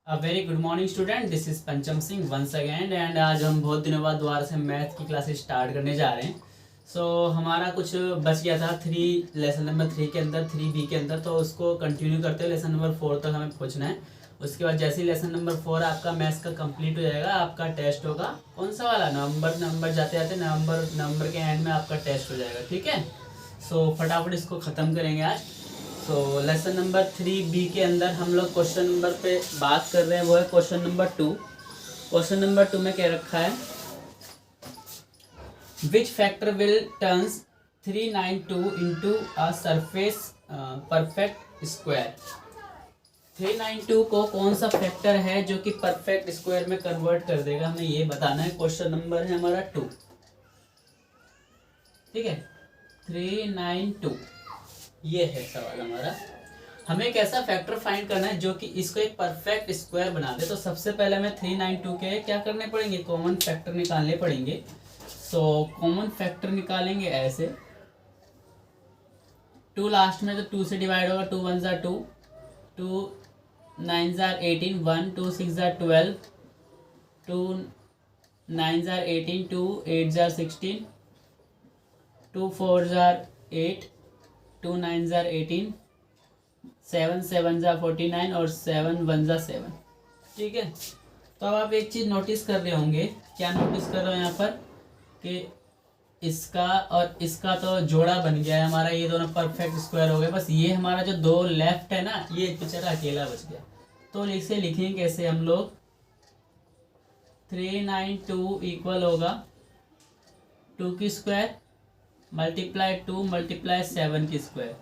A very good morning student, this is पंचम Singh once again and आज हम बहुत दिनों बाद दोबारा से मैथ की क्लासेस स्टार्ट करने जा रहे हैं। हमारा कुछ बच गया था लेसन नंबर 3 के अंदर 3B के अंदर, तो उसको कंटिन्यू करते हुए लेसन नंबर 4 तक हमें पहुंचना है। उसके बाद जैसे ही लेसन नंबर 4 आपका मैथ्स का कंप्लीट हो जाएगा, आपका टेस्ट होगा। कौन सा वाला? नवंबर जाते जाते नवंबर के एंड में आपका टेस्ट हो जाएगा। ठीक है, फटाफट इसको ख़त्म करेंगे आज। लेसन नंबर 3B के अंदर हम लोग क्वेश्चन नंबर पे बात कर रहे हैं, वो है क्वेश्चन नंबर 2। क्वेश्चन नंबर 2 में क्या रखा है? Which factor will turns 392 into a surface perfect square. 392 को कौन सा फैक्टर है जो कि परफेक्ट स्क्वायर में कन्वर्ट कर देगा, हमें ये बताना है। क्वेश्चन नंबर है हमारा 2। ठीक है, 392 ये है सवाल हमारा। हमें एक ऐसा फैक्टर फाइंड करना है जो कि इसको एक परफेक्ट स्क्वायर बना दे। तो सबसे पहले हमें 392 के क्या करने पड़ेंगे? कॉमन फैक्टर निकालने पड़ेंगे। कॉमन फैक्टर निकालेंगे ऐसे। 2 लास्ट में तो 2 से डिवाइड होगा। 2 1 ज़ा 2, 2 9 ज़ा 18, 1 2 6 ज़ा 12, 2 9 ज़ा 18, 2 8 ज़ा 16, 2 4 ज़ा 8, 2 9 ज़ा 18, 7 7 ज़ा 49 और 7 1 ज़ा 7। ठीक है, तो अब आप एक चीज़ नोटिस कर रहे होंगे। क्या नोटिस कर रहे हो यहाँ पर कि इसका और इसका तो जोड़ा बन गया है हमारा, ये दोनों परफेक्ट स्क्वायर हो गए। बस ये हमारा जो दो लेफ्ट है ना, ये बेचारा अकेला बच गया। तो इसे लिखेंगे कैसे हम लोग? 392 इक्वल होगा 2 की स्क्वायर मल्टीप्लाई 2 मल्टीप्लाई 7 की स्क्वायर।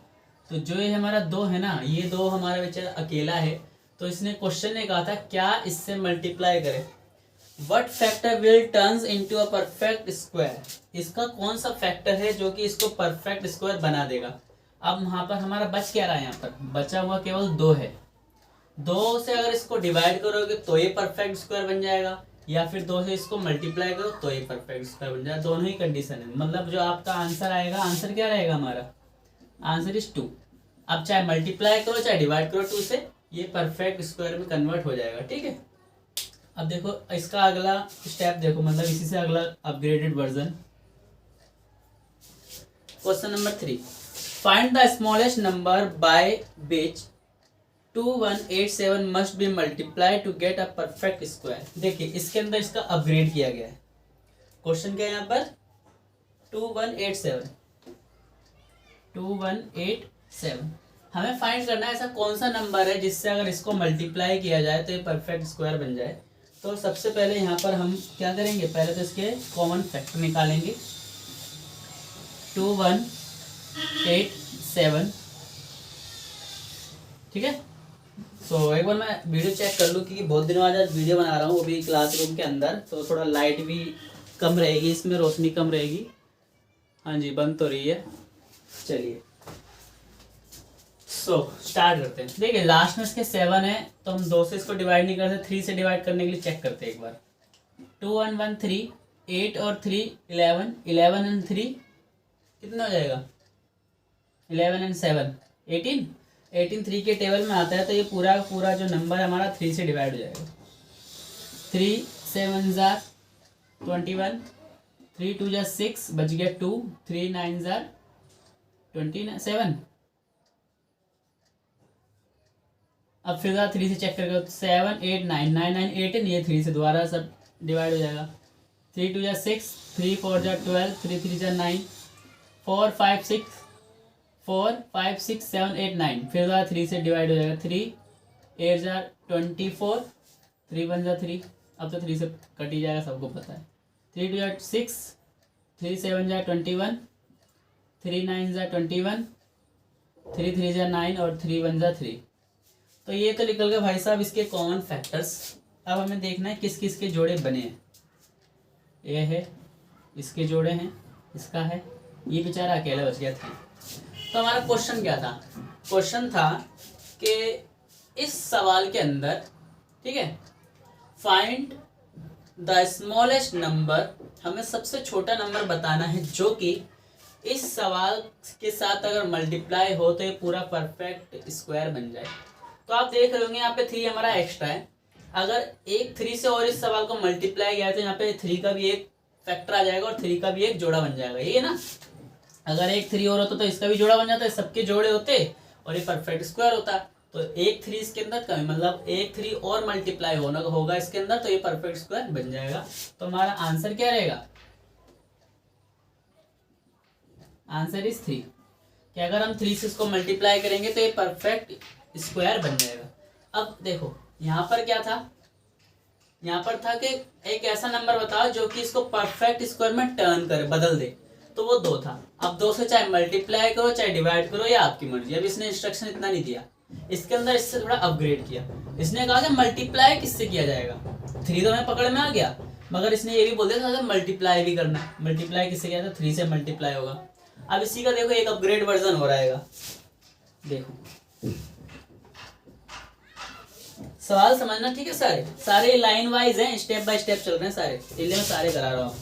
तो जो ये हमारा 2 है ना, ये 2 हमारा बेचारा अकेला है। तो इसने क्वेश्चन ने कहा था क्या इससे मल्टीप्लाई करें। What factor will turns into a perfect square. इसका कौन सा फैक्टर है जो कि इसको परफेक्ट स्क्वायर बना देगा। अब वहां पर हमारा बच क्या रहा है? यहाँ पर बचा हुआ केवल 2 है। 2 से अगर इसको डिवाइड करोगे तो ये परफेक्ट स्क्वायर बन जाएगा, या फिर 2 से इसको मल्टीप्लाई करो तो ये परफेक्ट स्क्वायर बन जाएगा। दोनों ही कंडीशन है। मतलब जो आपका आंसर आएगा, आंसर क्या रहेगा हमारा? Answer is 2। अब चाहे मल्टीप्लाई करो चाहे डिवाइड करो 2 से, ये परफेक्ट स्क्वायर में कन्वर्ट हो जाएगा। ठीक है, अब देखो इसका अगला स्टेप देखो, मतलब इसी से अगला upgraded version. Question number 3, find the smallest number by which 2187 must be multiply to get a perfect square. देखिए इसके अंदर इसका अपग्रेड किया गया है। क्वेश्चन क्या है यहाँ पर? 2187 हमें फाइंड करना है ऐसा कौन सा नंबर है जिससे अगर इसको मल्टीप्लाई किया जाए तो ये परफेक्ट स्क्वायर बन जाए। तो सबसे पहले यहाँ पर हम क्या करेंगे? पहले तो इसके कॉमन फैक्टर निकालेंगे। 2187। ठीक है, एक बार मैं वीडियो चेक कर लूँ क्योंकि बहुत दिनों आज वीडियो बना रहा हूँ, वो भी क्लासरूम के अंदर, तो थोड़ा लाइट भी कम रहेगी, इसमें रोशनी कम रहेगी। हाँ जी, बंद तो रही है। चलिए स्टार्ट करते हैं। देखिए लास्ट में इसके 7 है, तो हम 2 से इसको डिवाइड नहीं करते, 3 से डिवाइड करने के लिए चेक करते हैं एक बार। 2 1 1 3, 8 और 3 11, 11 एंड 3 कितना हो जाएगा? 11 एंड 7 18, 18 3 के टेबल में आता है, तो ये पूरा पूरा जो नंबर है हमारा 3 से डिवाइड हो जाएगा। 3 7 ज़ा 21, 3 2 ज़ा 6, बच गया 2, 3 9 ज़ा 27। अब फिर 3 से चेक करके 7 8 9 9 9 18, ये 3 से दोबारा सब डिवाइड हो जाएगा। 3 2 ज़ा 6, 3 4 ज़ा 12, 3 3 ज़ा 9, 4 5 6 4 5 6 7 8 9, फिर 3 से डिवाइड हो जाएगा। 3 8 ज़ा 24, 3 1 ज़ा 3, अब तो 3 से कट ही जाएगा, सबको पता है। 3 2 ज़ा 6, 3 7 ज़ा 21, 3 9 ज़ा 21, 3 3 ज़ा 9 और 3 1 ज़ा 3। तो ये तो निकल गए भाई साहब इसके कॉमन फैक्टर्स। अब हमें देखना है किस किस के जोड़े बने हैं। ये है, इसके जोड़े हैं, इसका है, ये बेचारा अकेला बच गया था। तो हमारा क्वेश्चन क्या था? क्वेश्चन था कि इस सवाल के अंदर, ठीक है, फाइंड द स्मॉलेस्ट नंबर, हमें सबसे छोटा नंबर बताना है जो कि इस सवाल के साथ अगर मल्टीप्लाई हो तो ये पूरा परफेक्ट स्क्वायर बन जाए। तो आप देख रहे होंगे यहाँ पे 3 हमारा एक्स्ट्रा है, अगर एक 3 से और इस सवाल को मल्टीप्लाई किया तो यहाँ पे 3 का भी एक फैक्टर आ जाएगा और 3 का भी एक जोड़ा बन जाएगा, ये है ना। अगर एक 3 और होता तो इसका भी जोड़ा बन जाता है, सबके जोड़े होते और ये परफेक्ट स्क्वायर होता। तो एक 3 इसके अंदर कमी, मतलब एक 3 और मल्टीप्लाई होगा इसके अंदर, तो ये परफेक्ट स्क्वायर बन जाएगा। तो हमारा आंसर क्या रहेगा, आंसर इज 3, कि अगर हम 3 से इसको मल्टीप्लाई करेंगे तो ये परफेक्ट स्क्वायर बन जाएगा। अब देखो यहाँ पर क्या था, यहाँ पर था कि एक ऐसा नंबर बताओ जो कि इसको परफेक्ट स्क्वायर में टर्न करे, बदल दे, तो वो 2 था। अब 2 से चाहे मल्टीप्लाई करो चाहे डिवाइड करो, या आपकी मर्जी। अब इसने इंस्ट्रक्शन इतना नहीं दिया, इसके अंदर इससे थोड़ा अपग्रेड किया। इसने कहा कि मल्टीप्लाई किससे किया जाएगा, 3 तो मैं पकड़ में आ गया, मगर इसने ये भी बोल दिया था मल्टीप्लाई भी करना है। मल्टीप्लाई किससे किया था, 3 से मल्टीप्लाई होगा। अब इसी का देखो एक अपग्रेड वर्जन हो रहेगा। देखो सवाल समझना, ठीक है। सारे लाइन वाइज हैं, स्टेप बाय स्टेप चल रहे हैं सारे, इसलिए मैं सारे करा रहा हूँ।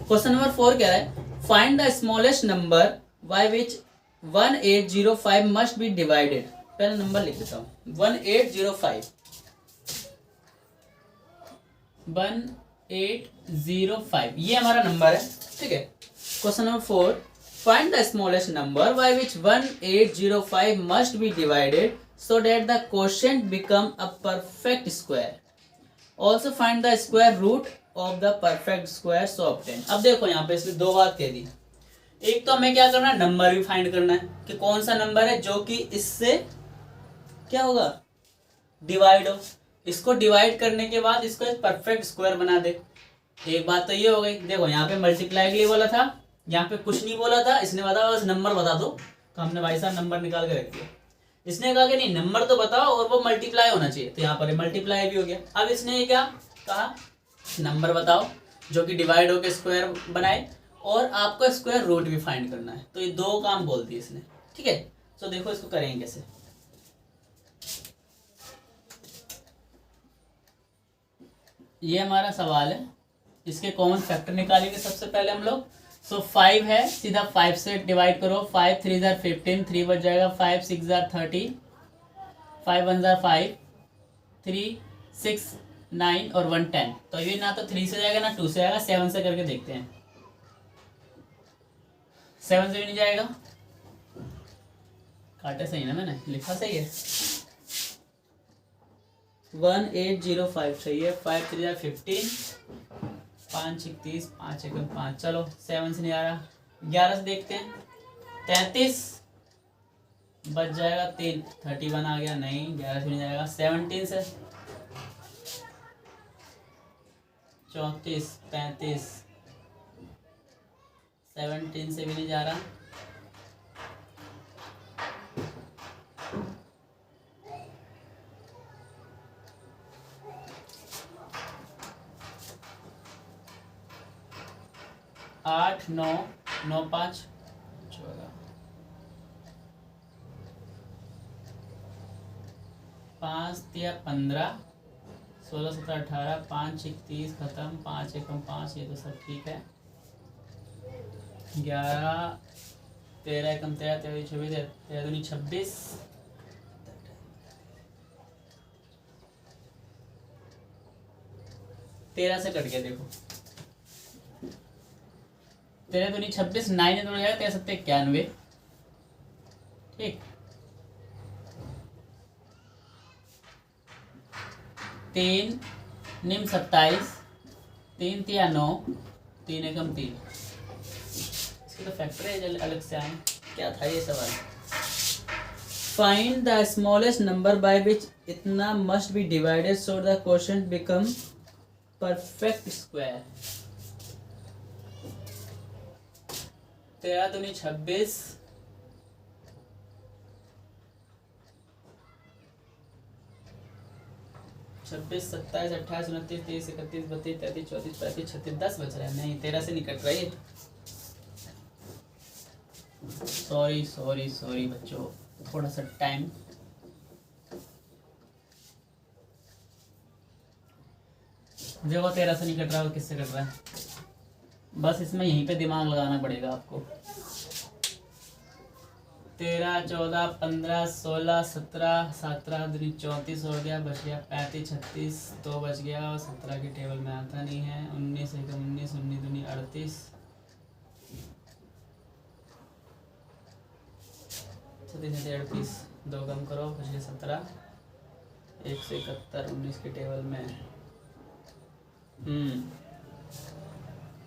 क्वेश्चन नंबर 4 कह रहा है, find the smallest number by which 1805 must be divided. पहले नंबर लिख देता हूँ, 1805 ये हमारा नंबर है, ठीक है। Question number 4, find the smallest number by which 1805 must be divided so that the quotient become a perfect square. Also find the square root of the perfect square so obtain. अब देखो यहाँ पे इसने 2 बात कह दी। एक तो हमें क्या करना है, नंबर भी फाइंड करना है कि कौन सा नंबर है जो कि इससे क्या होगा, डिवाइड हो। इसको डिवाइड करने के बाद इसको एक परफेक्ट स्क्वायर बना दे। एक बात तो ये हो गई। देखो यहाँ पे मल्टीप्लाई के लिए बोला था, यहाँ पे कुछ नहीं बोला था, इसने बताया बस नंबर बता दो, तो हमने भाई साहब नंबर निकाल के रख दिया। इसने कहा कि नहीं नंबर तो बताओ और वो मल्टीप्लाई होना चाहिए, तो यहाँ पर मल्टीप्लाई भी हो गया। अब इसने ये क्या कहा, नंबर बताओ जो कि डिवाइड होकर स्क्वायर बनाए, और आपको स्क्वायर रूट भी फाइंड करना है। तो ये 2 काम बोल दिए इसने, ठीक है। तो देखो इसको करेंगे कैसे। ये हमारा सवाल है, इसके कॉमन फैक्टर निकालेंगे सबसे पहले हम लोग। सो 5 है, सीधा 5 से डिवाइड करो। 5 3 जार 15, 3 बच जाएगा। 5 6 जार 30, 5 1 जार 5, 3 6 9 और 1 10। तो ये ना तो 3 से जाएगा ना 2 से जाएगा, 7 से करके देखते हैं। 7 से भी नहीं जाएगा, काटे सही ना, मैंने लिखा सही है। 1805 सही है। 5 3 जार 15, 5 6 30, 5 1 5। चलो 7 से नहीं आ रहा, 11 से देखते हैं। 33 बच जाएगा, 3 31 आ गया, नहीं 11 से नहीं जाएगा। 17 से 34 35, 17 से भी नहीं जा रहा। 8 9 9 5 14, 5 3 15, 16 17 18, 5 6 30 खत्म, 5 1 5, ये तो सब ठीक है। 11 13 1 13, 23 26, 13 दूनी 26, 13 से कट गया। देखो 13 दूनी 26, 9 तो जाएगा 13 7 91, ठीक। 3 निम 27, 3 3 9, 3 एकम 3। इसके तो फैक्टर है अलग से आए। क्या था ये सवाल, find the smallest number by which इतना must be divided so the quotient become perfect square. 13 दूनी 26, 26 27 28 29 30 31 32 33 34 35 36 10 बच रहा है। नहीं 13 से नहीं कट रही है। सॉरी बच्चों, थोड़ा सा टाइम। देखो 13 से नहीं कट रहा और किससे कट रहा है, बस इसमें यहीं पे दिमाग लगाना पड़ेगा आपको। 13 14 15 16 17 17 दूनी 34 हो गया, बच गया 35 36 तो बच गया, और 17 के टेबल में आता नहीं है। 19 एकम 19 19 दूनी 38 36 38 दो कम करो, बच गया 17 171 19 के टेबल में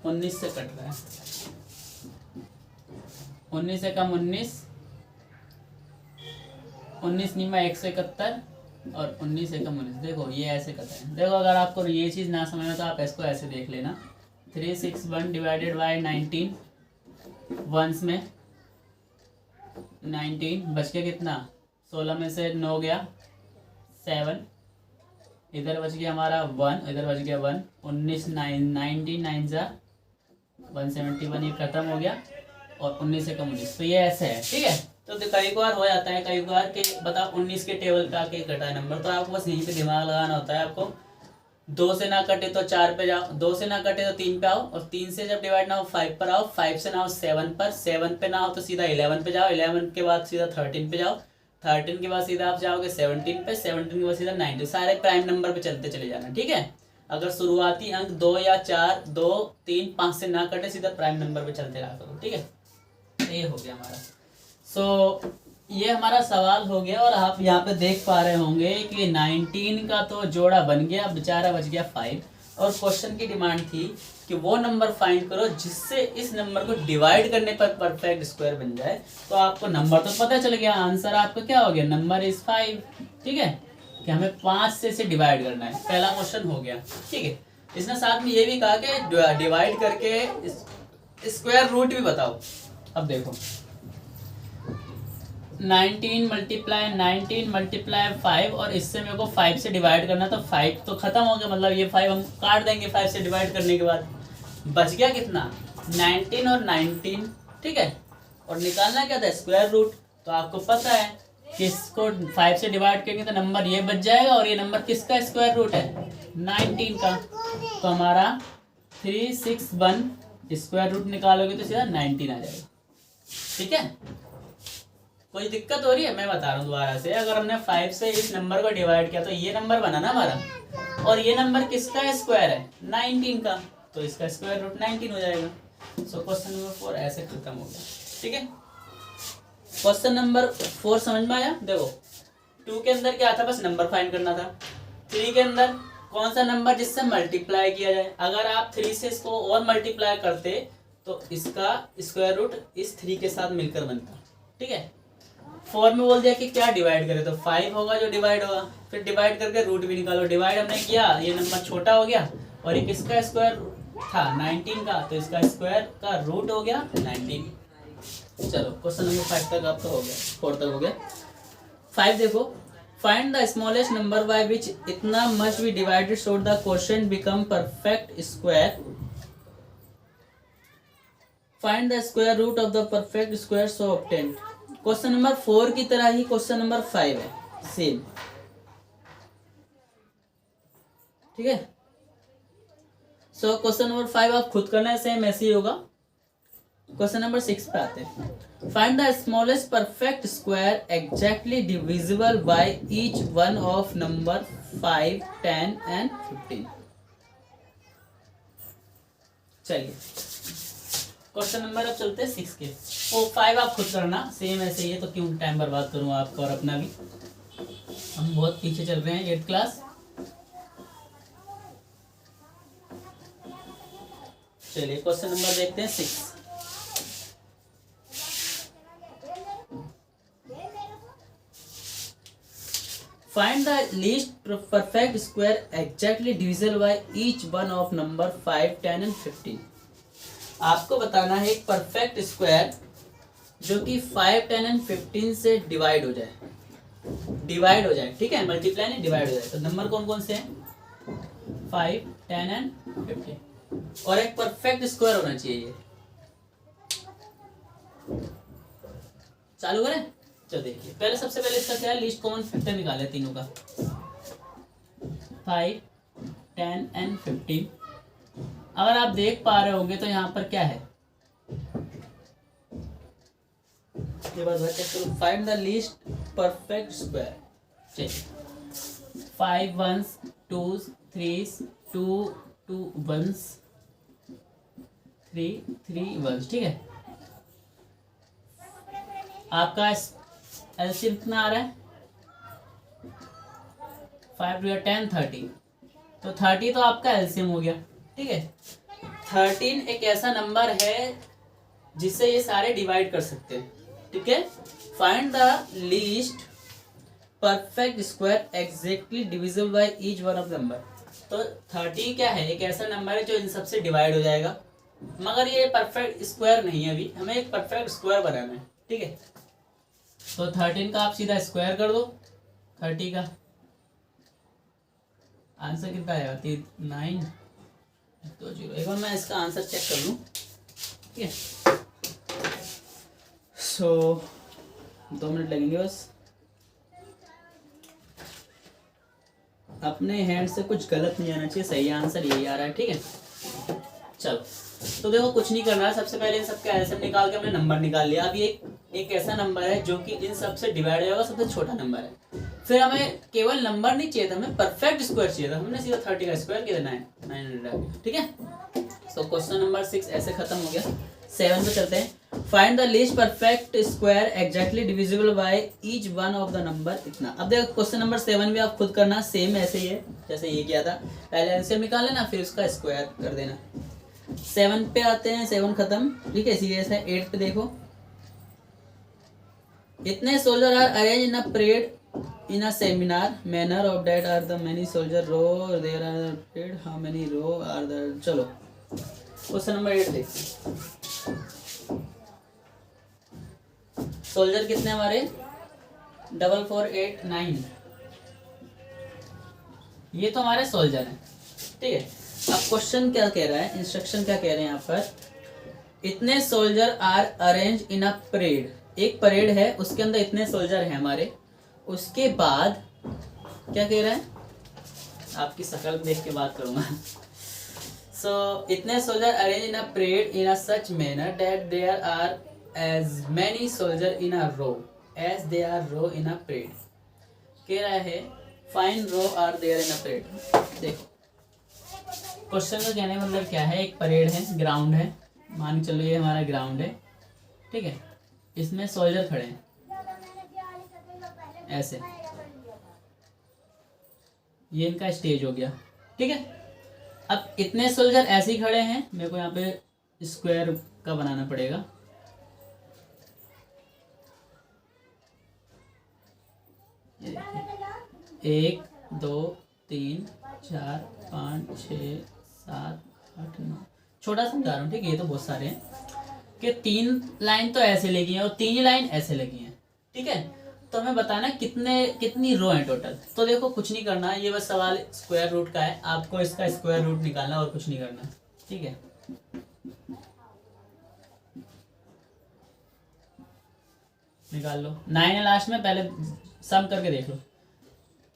19 से कट रहा है। 19 से कम 19 19 निमा 171 और 19 से कम 19। देखो ये ऐसे कटा है। देखो अगर आपको ये चीज़ ना समझ में तो आप इसको ऐसे देख लेना। 361 डिवाइडेड बाई 19 वंस में 19 बच के कितना 16 में से 9 गया 7, इधर बच गया हमारा 1, इधर बच गया 1, 19 19 9 जा 171, ये खत्म हो गया, और 19 से कम 19। तो ये ऐसे है, ठीक है। तो कई बार हो जाता है, कई बार के बताओ 19 के टेबल पे आके कटा है नंबर, तो आपको बस यहीं पे दिमाग लगाना होता है। आपको 2 से ना कटे तो 4 पे जाओ, 2 से ना कटे तो 3 पे आओ, और 3 से जब डिवाइड ना हो 5 पर आओ, 5 से ना हो 7 पर, 7 पे ना हो तो सीधा 11 पे जाओ, 11 के बाद सीधा 13 पे जाओ, 13 के बाद सीधा आप जाओगे 17 पे, 17 के बाद सीधा 9। सारे प्राइम नंबर पे चलते चले जाना, ठीक है। अगर शुरुआती अंक 2 या 4 2 3 5 से ना कटे सीधा प्राइम नंबर पे चलते रहा करो, ठीक है। ये हो गया हमारा। ये हमारा सवाल हो गया, और आप यहाँ पे देख पा रहे होंगे कि 19 का तो जोड़ा बन गया, बेचारा बच गया 5। और क्वेश्चन की डिमांड थी कि वो नंबर फाइंड करो जिससे इस नंबर को डिवाइड करने पर परफेक्ट स्क्वायर बन जाए। तो आपको नंबर तो पता चल गया, आंसर आपका क्या हो गया, नंबर इज 5, ठीक है, कि हमें 5 से इसे डिवाइड करना है। पहला क्वेश्चन हो गया, ठीक है। इसने साथ में ये भी कहा कि डिवाइड करके स्क्वायर रूट भी बताओ। अब देखो 19 मल्टीप्लाई 5, और इससे मेरे को 5 से डिवाइड करना, तो 5 तो खत्म हो गया, मतलब ये 5 हम काट देंगे 5 से डिवाइड करने के बाद। बच गया कितना 19 और 19, ठीक है। और निकालना क्या था स्क्वायर रूट। तो आपको पता है कि इसको 5 से डिवाइड करेंगे तो नंबर ये बच जाएगा, और ये नंबर किसका स्क्वायर रूट है 19 का। तो हमारा 361 स्क्वायर रूट निकालोगे तो सीधा 19 आ जाएगा, ठीक है। कोई दिक्कत हो रही है, मैं बता रहा हूँ दोबारा से। अगर हमने 5 से इस नंबर को डिवाइड किया तो ये नंबर बना ना हमारा, और ये नंबर किसका स्क्वायर है 19 का, तो इसका स्क्वायर रूट 19 हो जाएगा। सो क्वेश्चन नंबर 4 ऐसे खत्म हो गया, ठीक है। क्वेश्चन नंबर 4 समझ में आया। देखो 2 के अंदर क्या था, बस नंबर फाइंड करना था। 3 के अंदर कौन सा नंबर जिससे मल्टीप्लाई किया जाए। अगर आप 3 से इसको और मल्टीप्लाई करते तो इसका स्क्वायर रूट इस 3 के साथ मिलकर बनता, ठीक है। 4 में बोल दिया कि क्या डिवाइड करे, तो 5 होगा जो डिवाइड होगा, फिर डिवाइड करके रूट भी निकालो। डिवाइड हमने किया, ये नंबर छोटा हो गया, और ये किसका स्क्वायर था 19 का, तो इसका स्क्वायर का रूट हो गया 19। चलो क्वेश्चन नंबर 5 तक आपका हो गया, 4 तक हो गया। 5 देखो, find the smallest number by which इतना must be divided so the quotient become perfect square. Find the square root of the perfect square so obtained. Question number 4 की तरह ही क्वेश्चन नंबर 5 है, सेम, ठीक है। सो क्वेश्चन नंबर 5 आप खुद करना है, सेम ऐसे ही होगा। क्वेश्चन नंबर 6 पे आते हैं। Find the smallest perfect square exactly divisible by each one of number 5 10 and 15। चलिए क्वेश्चन नंबर अब चलते हैं 6 के। वो 5 आप खुद करना, सेम ऐसे ही है, तो क्यों टाइम बर्बाद करूँ आपका और अपना भी। हम बहुत पीछे चल रहे हैं 8th क्लास। चलिए क्वेश्चन नंबर देखते हैं 6। Find the least perfect square exactly divisible by each one of number 5 10 and 15। आपको बताना है एक परफेक्ट स्क्वायर जो कि 5 10 एंड 15 से डिवाइड हो जाए, ठीक है। मल्टीप्लाई नहीं, डिवाइड हो जाए। तो नंबर कौन कौन से हैं 5 10 एंड 15, और एक परफेक्ट स्क्वायर होना चाहिए ये। चालू करें, चलो देखिए। पहले सबसे पहले इसका क्या है, लीस्ट कॉमन फैक्टर निकाले तीनों का, 5 10 एंड 15। अगर आप देख पा रहे होंगे तो यहाँ पर क्या है, ये बात चेक करो, find the least perfect square. चलिए 5 1s 2s 3s 2 2 1s 3 3 1s, ठीक है। आपका एलसीएम कितना आ रहा है? 5 2 10 30, तो 30 तो आपका एलसीएम हो गया, ठीक है। 13 एक ऐसा नंबर है जिससे ये सारे डिवाइड कर सकते हैं, ठीक है। Find the least perfect square exactly divisible by each one of number. तो 30 क्या है? एक ऐसा नंबर है जो इन सबसे डिवाइड हो जाएगा, मगर ये परफेक्ट स्क्वायर नहीं है, अभी हमें एक परफेक्ट स्क्वायर बनाना है, ठीक है। तो 13 का आप सीधा स्क्वायर कर दो, 30 का आंसर कितना आएगा? 9 2 0। एक बार मैं इसका आंसर चेक कर लूँ, ठीक है। सो 2 मिनट लगेंगे बस। अपने हैंड से कुछ गलत नहीं आना चाहिए, सही आंसर यही आ रहा है, ठीक है। चलो, तो देखो कुछ नहीं करना है, सबसे पहले इन सबका एलसीएम निकाल के हमने नंबर निकाल लिया। अब ये एक ऐसा नंबर है जो कि इन सबसे डिवाइड होगा, सबसे छोटा नंबर है। फिर हमें केवल नंबर नहीं चाहिए था, हमें परफेक्ट स्क्वायर चाहिए था। हमने सीधा 30 का स्क्वायर किया 900, ठीक है। तो क्वेश्चन नंबर 6 ऐसे खत्म हो गया। 7 पे चलते हैं। Find the least perfect square exactly divisible by each one of the number इतना। अब देखो क्वेश्चन नंबर 7 भी आप खुद करना, सेम ऐसे ही है जैसे ये किया था। पहले एलसीएम निकाल लेना, फिर उसका स्क्वायर कर देना। 7 पे आते हैं, 7 खत्म, ठीक है। सीरियस है। 8 पे देखो, इतने soldier are arrange in a parade in a seminar manner of that are the many soldier row there are parade how many row are the। चलो क्वेश्चन नंबर 8 देखते हैं। सोल्जर कितने हमारे? 4 4 8 9, ये तो हमारे सोल्जर हैं, ठीक है। अब क्वेश्चन क्या कह रहा है, इंस्ट्रक्शन क्या कह रहे हैं यहाँ पर? इतने soldier are arrange in a parade, एक परेड है उसके अंदर इतने सोल्जर हैं हमारे। उसके बाद क्या कह रहा है? आपकी शक्ल देख के बात करूंगा। सो इतने soldier arrange in a parade in a such manner that there are as many soldier in a row as they are row in a parade. कह रहा है fine row are there in a parade. देखो question का कहने का मतलब क्या है? एक परेड है, ग्राउंड है, मान के चलो ये हमारा ग्राउंड है, ठीक है। इसमें सोल्जर खड़े हैं ऐसे, ये इनका स्टेज हो गया, ठीक है। अब इतने सोल्जर ऐसे ही खड़े हैं, मेरे को यहाँ पे स्क्वायर का बनाना पड़ेगा। एक 2 3 4 5 6 7 8 9, छोटा समझा रहा हूँ, ठीक है। ये तो बहुत सारे हैं कि 3 लाइन तो ऐसे लगी हैं और 3 ही लाइन ऐसे लगी हैं, ठीक है। तो हमें बताना कितनी रो है टोटल। तो देखो कुछ नहीं करना, ये बस सवाल स्क्वायर रूट का है, आपको इसका स्क्वायर रूट निकालना और कुछ नहीं करना, ठीक है। निकाल लो। 9 है लास्ट में, पहले सम करके देख लो।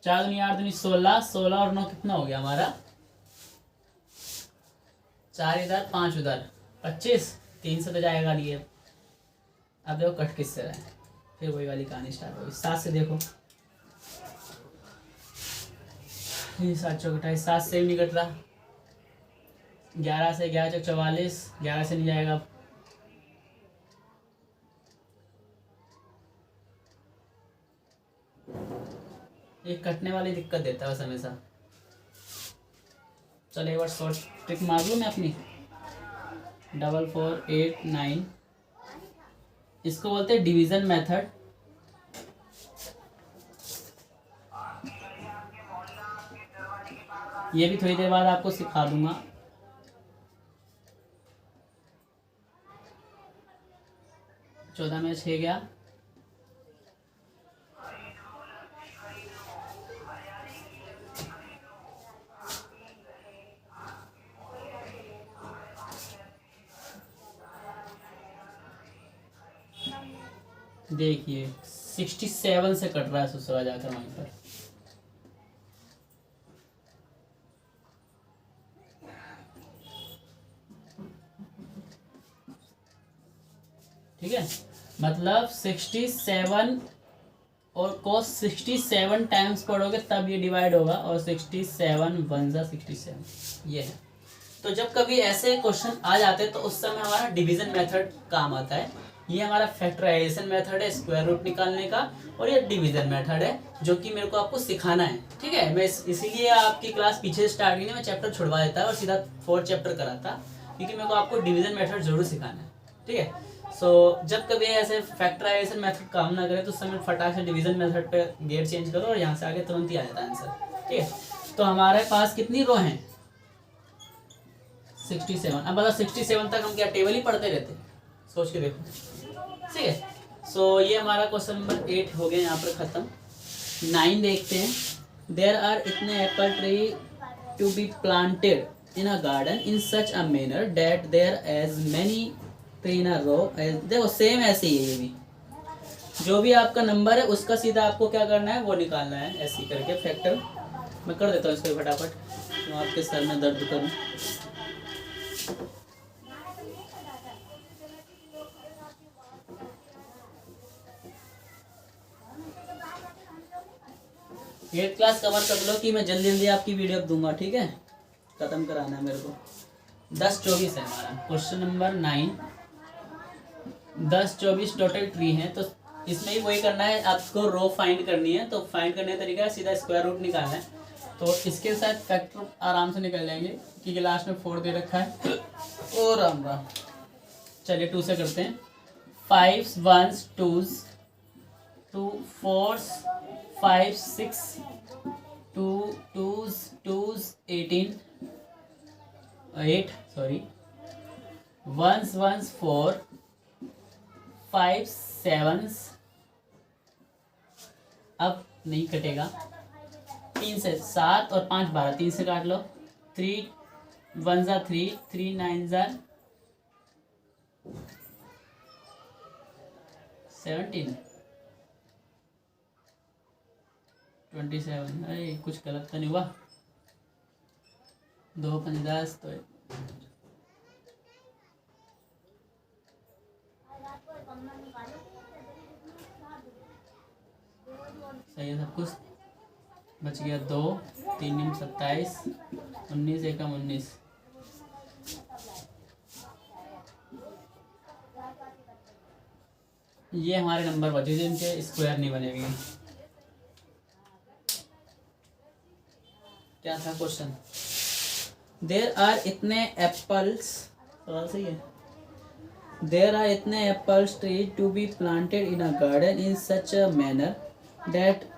4 दूनी 8 दूनी 16, 16 और 9 कितना हो गया हमारा? 4 इधर 5 उधर 25, 3 से तो जाएगा नहीं। अब देखो कट किससे रहा है, फिर वही वाली कहानी स्टार्ट होगी। 7 से देखो, 7 चौक 28, 7 से भी नहीं कट रहा। 11 से 11 चौक 44, 11 से नहीं जाएगा। एक कटने वाली दिक्कत देता है बस हमेशा। चलो एक बार शॉर्ट ट्रिक मार लूँ मैं अपनी। 4 4 8 9, इसको बोलते हैं डिवीजन मेथड। ये भी थोड़ी देर बाद आपको सिखा दूंगा। चौदह में 6 गया, देखिए 67 से कट रहा है ससुरा जाकर वहीं पर। ठीक है, मतलब 67 और को 67 टाइम्स पढ़ोगे तब ये डिवाइड होगा, और 67 वन जा 67 ये है। तो जब कभी ऐसे क्वेश्चन आ जाते हैं तो उस समय हमारा डिवीजन मेथड काम आता है। ये हमारा फैक्टराइजेशन मेथड है स्क्वायर रूट निकालने का, और ये डिवीजन मेथड है जो कि मेरे को आपको सिखाना है। ठीक है, मैं इसीलिए आपकी क्लास पीछे स्टार्ट की नहीं, मैं चैप्टर छुड़वा देता और सीधा 4 चैप्टर कराता, क्योंकि मेरे को आपको डिवीजन मेथड जरूर सिखाना है। ठीक है, सो जब कभी ऐसे फैक्टराइजेशन मेथड काम ना करे तो उस समय फटाक से डिवीजन मेथड पे गेट चेंज करो और यहाँ से आगे तुरंत ही आ जाता है आंसर। ठीक है, तो हमारे पास कितनी रो हैं? 67। अब बता 67 तक हम क्या टेबल ही पढ़ते रहते? सोच के देखो। ठीक है, सो ये हमारा क्वेश्चन नंबर 8 हो गया यहाँ पर खत्म। 9 देखते हैं। देयर आर इतने apple tree to be planted in a garden in such a manner that there as many tree in a row. देखो सेम ऐसे ही है, ये भी जो भी आपका नंबर है उसका सीधा आपको क्या करना है वो निकालना है, ऐसे करके फैक्टर। मैं कर देता हूँ इसको फटाफट, तो आपके सर में दर्द करूँ। एट क्लास कवर कर लो कि मैं जल्दी जल्दी आपकी वीडियो दूंगा। ठीक है, खत्म कराना है मेरे को। 10-24 है हमारा क्वेश्चन नंबर 9। 10-24 टोटल ट्री है, तो इसमें भी वही करना है, आपको रो फाइंड करनी है। तो फाइंड करने का तरीका है सीधा स्क्वायर रूट निकालना है। तो इसके साथ फैक्टर आराम से निकल जाएंगे क्योंकि लास्ट में 4 दे रखा है। और राम राम, चलिए 2 से करते हैं। 5 1s 2s 2 4s 5 6 2 2s 2s 18 8 sorry 1s 1s 4 5 7s। अब नहीं कटेगा। 3 से 7 और 5 12, 3 से काट लो। 3 1 जा 3 3 9 जा 17 27। अरे कुछ गलत तो नहीं हुआ? 2 5 10 तो सही है सब कुछ। बच गया 2 3 निम 27 19 एकम 19। ये हमारे नंबर बचे जिनके स्क्वायर नहीं बनेंगे। क्या था क्वेश्चन? देयर आर इतने एप्पल्स, सवाल सही है। देयर आर इतने apples tree to be planted in a garden in such a manner that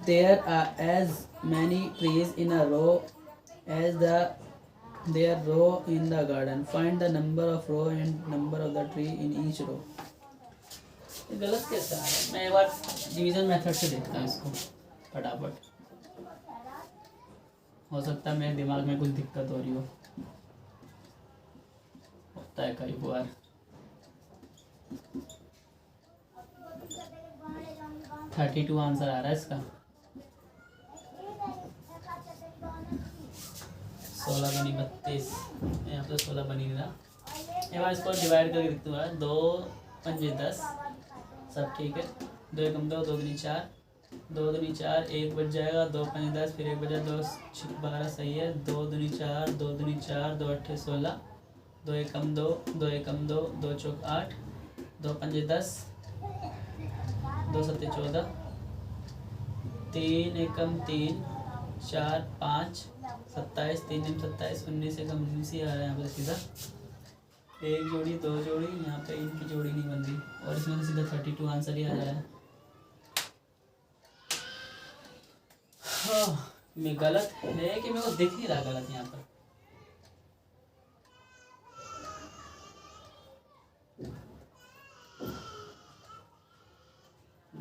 there are as many trees in a row as there row in the garden. Find the number of row and number of the tree in each row. गलत कैसे आ रहा है? मैं एक बार division method से देखता हूँ इसको फटाफट। हो सकता है मेरे दिमाग में कुछ दिक्कत हो रही हो, होता है कई बार। $32 आंसर आ रहा है इसका। 16 बनी 32, यहाँ पे 16 बनी नहीं रहा। एक बार इसको डिवाइड करके देखते हैं। 2 5 10 सब ठीक है। 2 एकम 2 2 दूनी 4 2 दूनी 4 1 बच जाएगा। 2 5 10 फिर 1 बचा 2 6 12 सही है। 2 दूनी 4 2 दूनी 4 2 8 16 2 एकम 2 2 एकम 2 2 चौक 8 2 5 10 2 7 14 3 एकम 3 4 5 27 3 27 19 एकम 19 ही आ रहा है यहाँ पे सीधा। एक जोड़ी 2 जोड़ी, यहाँ पे इनकी जोड़ी नहीं बन रही और इसमें तो सीधा 32 आंसर ही आ जा रहा है। हाँ, मैं गलत है कि मेरे को दिख नहीं रहा गलत यहाँ पर।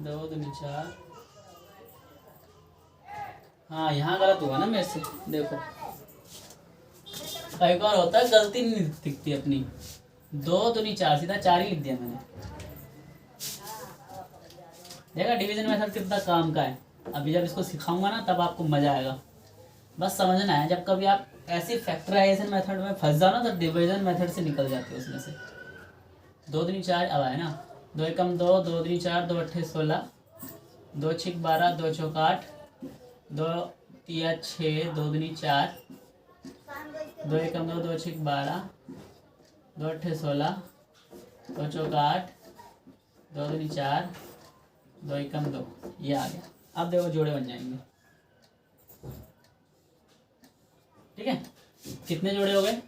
दो दूनी 4। हाँ यहाँ गलत हुआ ना मेरे से। देखो कई बार होता है गलती नहीं दिखती अपनी। 2 दूनी 4 सीधा 4 ही लिख दिया मैंने। देखा डिवीजन मेथड कितना काम का है। अभी जब इसको सिखाऊंगा ना तब आपको मजा आएगा। बस समझना है, जब कभी आप ऐसे फैक्टराइजेशन मेथड में फंस जाओ ना तो डिवीजन मेथड से निकल जाते हो उसमें से। 2 दूनी 4 अब आए ना। 2 एकम 2, 2 दूनी 4, 2 अट्ठे 16, 2 छिक 12, 2 चौक 8, 2 तिया 6, 2 दूनी 4, 2 एकम 2, 2 छिक 12, 2 अट्ठे 16, 2 चौक 8, 2 दूनी 4, 2 एकम 2, ये आ गया। अब देखो जोड़े बन जाएंगे। ठीक है, कितने जोड़े हो गए?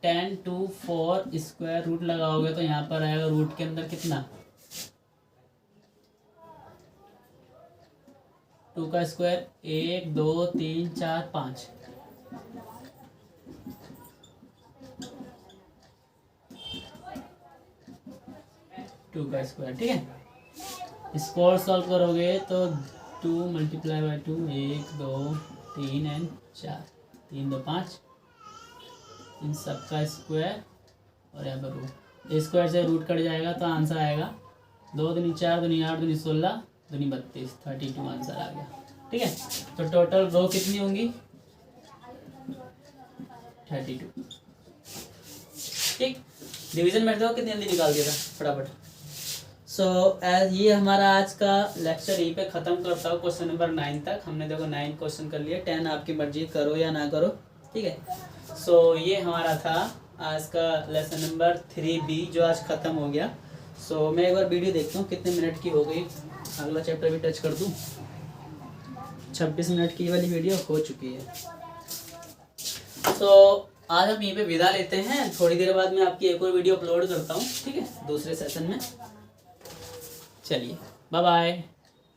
10 2 4 स्क्वायर रूट लगाओगे तो यहाँ पर आएगा रूट के अंदर कितना, 2 का स्क्वायर 1 2 3 4 5, 2 का स्क्वायर। ठीक है, इसको और सॉल्व करोगे तो 2 मल्टीप्लाई बाई 2, 1 2 3 एंड 4, 3 2 5, इन सब का स्क्वायर और यहाँ पर रूट, स्क्वायर से रूट कट जाएगा तो आंसर आएगा 2 दूनी 4, दूनी 8, दूनी 16, दूनी 32, 32 आंसर आ गया। ठीक है, तो टोटल रो कितनी होंगी? 32। ठीक, डिवीजन में देखो कितनी जल्दी निकाल दिया था फटाफट। सो एज ये हमारा आज का लेक्चर यहीं पे ख़त्म करता हूँ। क्वेश्चन नंबर 9 तक हमने देखो 9 क्वेश्चन कर लिए, 10 आपकी मर्जी करो या ना करो। ठीक है, सो ये हमारा था आज का लेसन नंबर 3B जो आज ख़त्म हो गया। सो मैं एक बार वीडियो देखता हूँ कितने मिनट की हो गई, अगला चैप्टर भी टच कर दूँ। 26 मिनट की वाली वीडियो हो चुकी है। सो आज हम यहीं पे विदा लेते हैं, थोड़ी देर बाद मैं आपकी एक और वीडियो अपलोड करता हूँ। ठीक है, दूसरे सेशन में। चलिए बाय बाय।